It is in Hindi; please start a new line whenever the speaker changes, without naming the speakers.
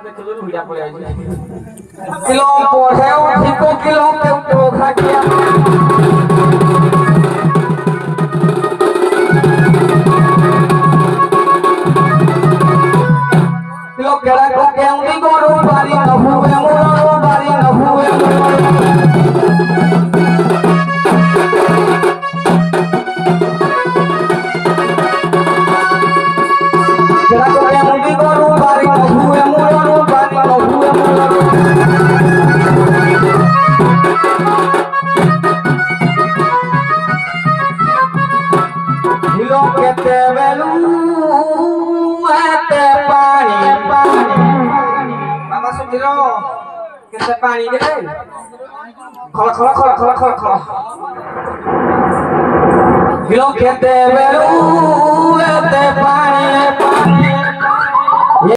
किलो पोहे उठिको किलो पे तो खाटिया किलो केड़ा को केउंदी गोरो बारी न हुए मोरो बारी न हुए केड़ा को केउंदी गोरो बारी न हुए मोरो बारी न हुए किलो केते बेलू एते पानी बाबा सुनिरो केते पानी दे खला खला खला खला खला खला किलो केते बेलू एते पानी